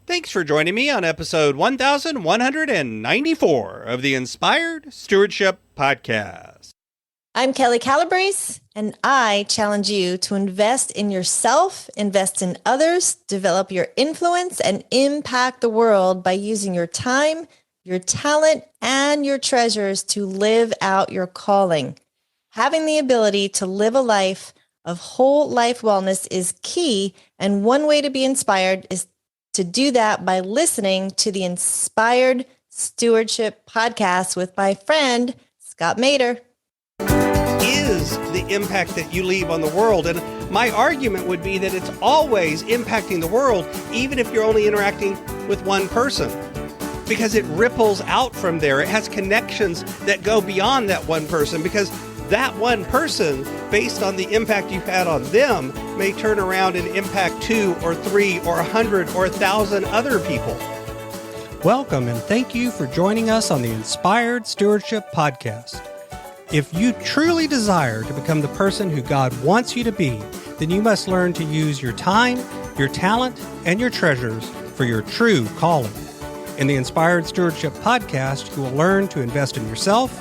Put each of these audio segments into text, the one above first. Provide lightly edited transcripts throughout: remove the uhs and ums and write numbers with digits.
Thanks for joining me on episode 1194 of the Inspired Stewardship Podcast. I'm Kelly Calabrese, and I challenge you to invest in yourself, invest in others, develop your influence, and impact the world by using your time, your talent, and your treasures to live out your calling. Having the ability to live a life of whole life wellness is key, and one way to be inspired is to do that by listening to the Inspired Stewardship Podcast with my friend, Scott Mater. Is the impact that you leave on the world? And my argument would be that it's always impacting the world, even if you're only interacting with one person, because it ripples out from there. It has connections that go beyond that one person, because that one person, based on the impact you've had on them, may turn around and impact 2 or 3 or 100 or 1,000 other people. Welcome and thank you for joining us on the Inspired Stewardship Podcast. If you truly desire to become the person who God wants you to be, then you must learn to use your time, your talent, and your treasures for your true calling. In the Inspired Stewardship Podcast, you will learn to invest in yourself,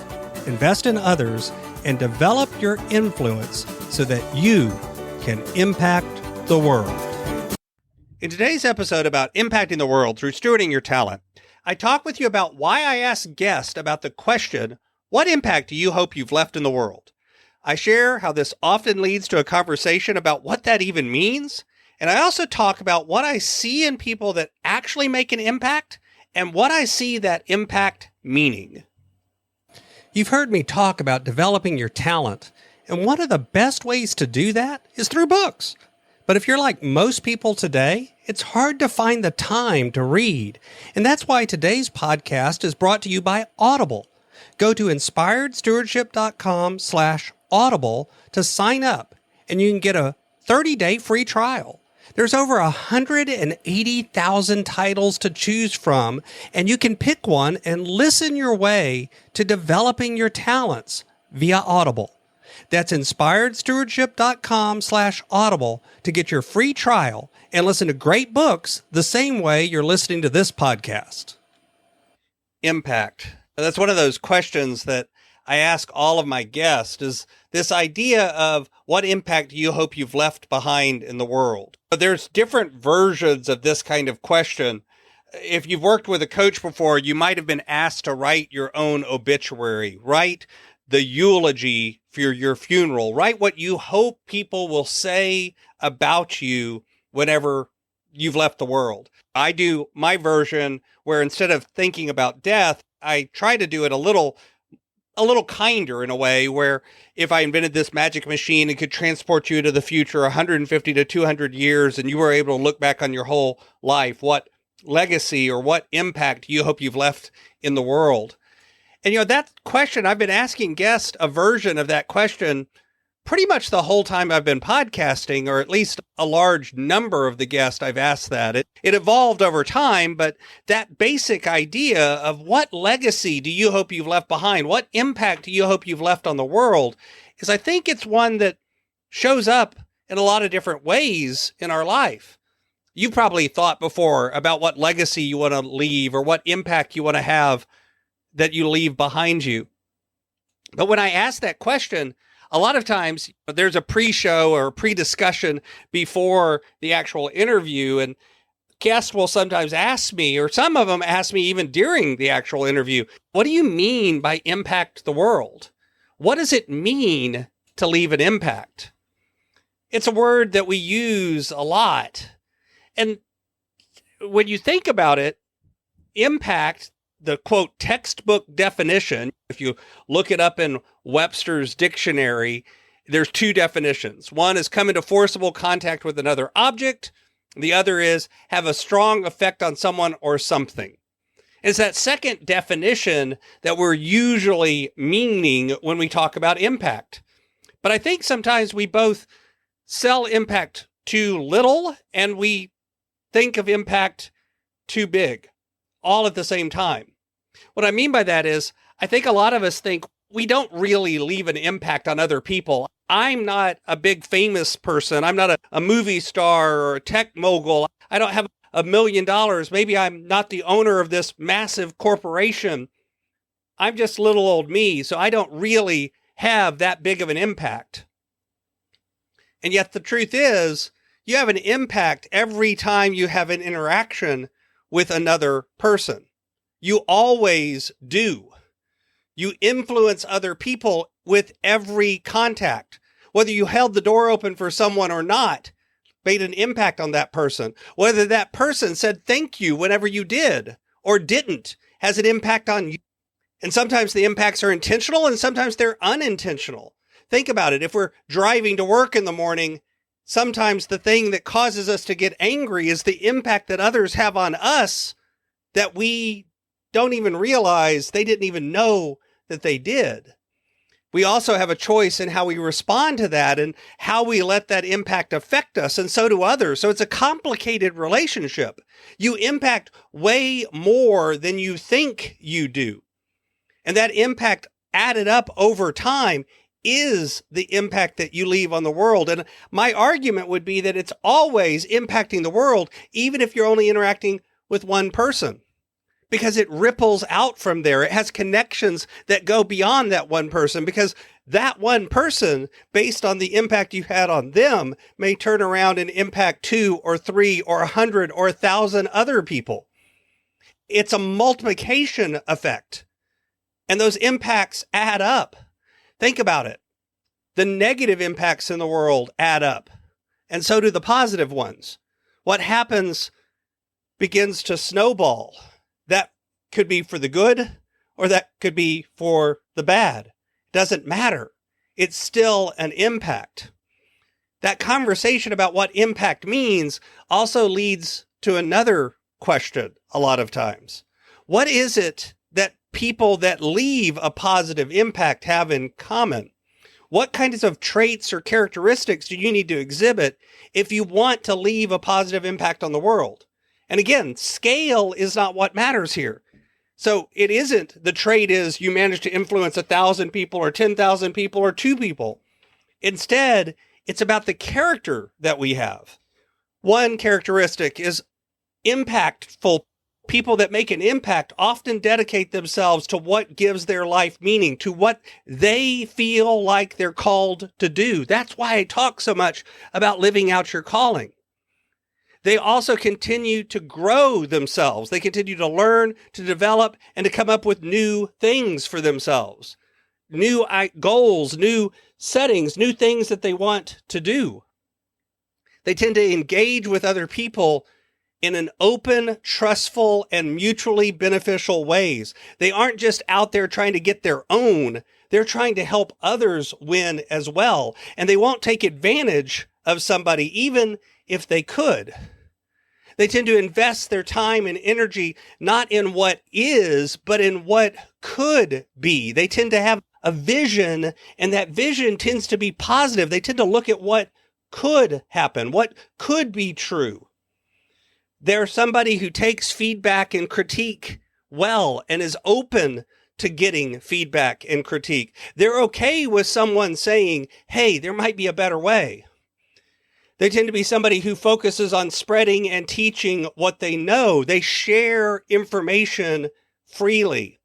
invest in others, and develop your influence so that you can impact the world. In today's episode about impacting the world through stewarding your talent, I talk with you about why I ask guests about the question, what impact do you hope you've left in the world? I share how this often leads to a conversation about what that even means, and I also talk about what I see in people that actually make an impact and what I see that impact meaning. You've heard me talk about developing your talent, and one of the best ways to do that is through books. But if you're like most people today, it's hard to find the time to read, and that's why today's podcast is brought to you by Audible. Go to inspiredstewardship.com/audible to sign up, and you can get a 30-day free trial. There's over 180,000 titles to choose from, and you can pick one and listen your way to developing your talents via Audible. That's inspiredstewardship.com/audible to get your free trial and listen to great books the same way you're listening to this podcast. Impact. That's one of those questions that I ask all of my guests, is this idea of what impact do you hope you've left behind in the world? But there's different versions of this kind of question. If you've worked with a coach before, you might have been asked to write your own obituary, write the eulogy for your funeral, write what you hope people will say about you whenever you've left the world. I do my version where instead of thinking about death, I try to do it a little kinder in a way, where if I invented this magic machine and could transport you to the future 150 to 200 years and you were able to look back on your whole life, what legacy or what impact do you hope you've left in the world? And, that question, I've been asking guests a version of that question pretty much the whole time I've been podcasting, or at least a large number of the guests I've asked that. It evolved over time, but that basic idea of what legacy do you hope you've left behind, what impact do you hope you've left on the world, is I think it's one that shows up in a lot of different ways in our life. You probably thought before about what legacy you want to leave or what impact you want to have that you leave behind you. But when I ask that question, a lot of times there's a pre-show or pre-discussion before the actual interview, and guests will sometimes ask me, or some of them ask me even during the actual interview, what do you mean by impact the world? What does it mean to leave an impact? It's a word that we use a lot. And when you think about it, impact, the quote textbook definition, if you look it up in Webster's dictionary, there's two definitions. One is come into forcible contact with another object. The other is have a strong effect on someone or something. It's that second definition that we're usually meaning when we talk about impact. But I think sometimes we both sell impact too little and we think of impact too big, all at the same time. What I mean by that is, I think a lot of us think we don't really leave an impact on other people. I'm not a big famous person. I'm not a movie star or a tech mogul. I don't have $1 million. Maybe I'm not the owner of this massive corporation. I'm just little old me, so I don't really have that big of an impact. And yet the truth is, you have an impact every time you have an interaction with another person. You always do. You influence other people with every contact. Whether you held the door open for someone or not, made an impact on that person. Whether that person said thank you whenever you did or didn't, has an impact on you. And sometimes the impacts are intentional and sometimes they're unintentional. Think about it. If we're driving to work in the morning, sometimes the thing that causes us to get angry is the impact that others have on us that we don't even realize they didn't even know that they did. We also have a choice in how we respond to that and how we let that impact affect us, and so do others. So it's a complicated relationship. You impact way more than you think you do. And that impact added up over time is the impact that you leave on the world. And my argument would be that it's always impacting the world, even if you're only interacting with one person, because it ripples out from there. It has connections that go beyond that one person, because that one person, based on the impact you had on them, may turn around and impact 2 or 3 or 100 or 1,000 other people. It's a multiplication effect. And those impacts add up. Think about it. The negative impacts in the world add up, and so do the positive ones. What happens begins to snowball. That could be for the good, or that could be for the bad. It doesn't matter. It's still an impact. That conversation about what impact means also leads to another question a lot of times. What is it that people that leave a positive impact have in common? What kinds of traits or characteristics do you need to exhibit if you want to leave a positive impact on the world? And again, scale is not what matters here. So it isn't the trait is you manage to influence 1,000 people or 10,000 people or 2 people. Instead, it's about the character that we have. One characteristic is impactful. People that make an impact often dedicate themselves to what gives their life meaning, to what they feel like they're called to do. That's why I talk so much about living out your calling. They also continue to grow themselves. They continue to learn, to develop, and to come up with new things for themselves. New goals, new settings, new things that they want to do. They tend to engage with other people in an open, trustful, and mutually beneficial ways. They aren't just out there trying to get their own. They're trying to help others win as well. And they won't take advantage of somebody, even if they could. They tend to invest their time and energy not in what is, but in what could be. They tend to have a vision, and that vision tends to be positive. They tend to look at what could happen, what could be true. They're somebody who takes feedback and critique well and is open to getting feedback and critique. They're okay with someone saying, hey, there might be a better way. They tend to be somebody who focuses on spreading and teaching what they know. They share information freely.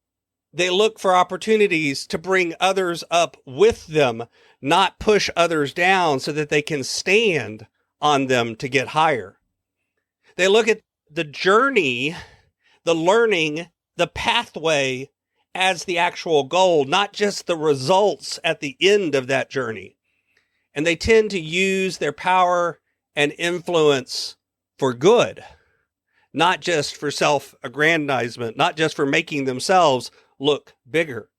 They look for opportunities to bring others up with them, not push others down so that they can stand on them to get higher. They look at the journey, the learning, the pathway as the actual goal, not just the results at the end of that journey. And they tend to use their power and influence for good, not just for self-aggrandizement, not just for making themselves look bigger.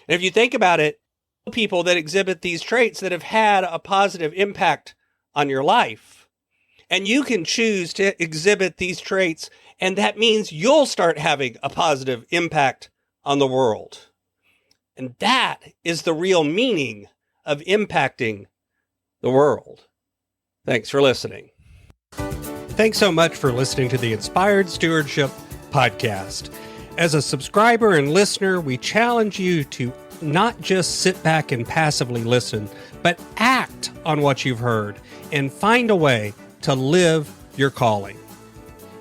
And if you think about it, people that exhibit these traits that have had a positive impact on your life, and you can choose to exhibit these traits, and that means you'll start having a positive impact on the world. And that is the real meaning of impacting the world. Thanks for listening. Thanks so much for listening to the Inspired Stewardship podcast. As a subscriber and listener, we challenge you to not just sit back and passively listen, but act on what you've heard and find a way to live your calling.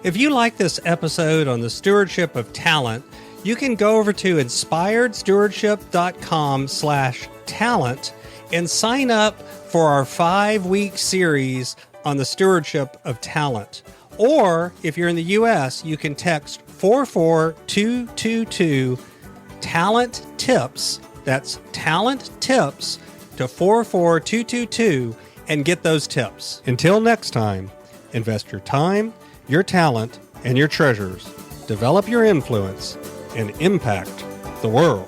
If you like this episode on the stewardship of talent, you can go over to inspiredstewardship.com/talent and sign up for our 5-week series on the stewardship of talent. Or if you're in the U.S., you can text 44222 talent tips. That's talent tips to 44222 and get those tips. Until next time, invest your time, your talent, and your treasures. Develop your influence and impact the world.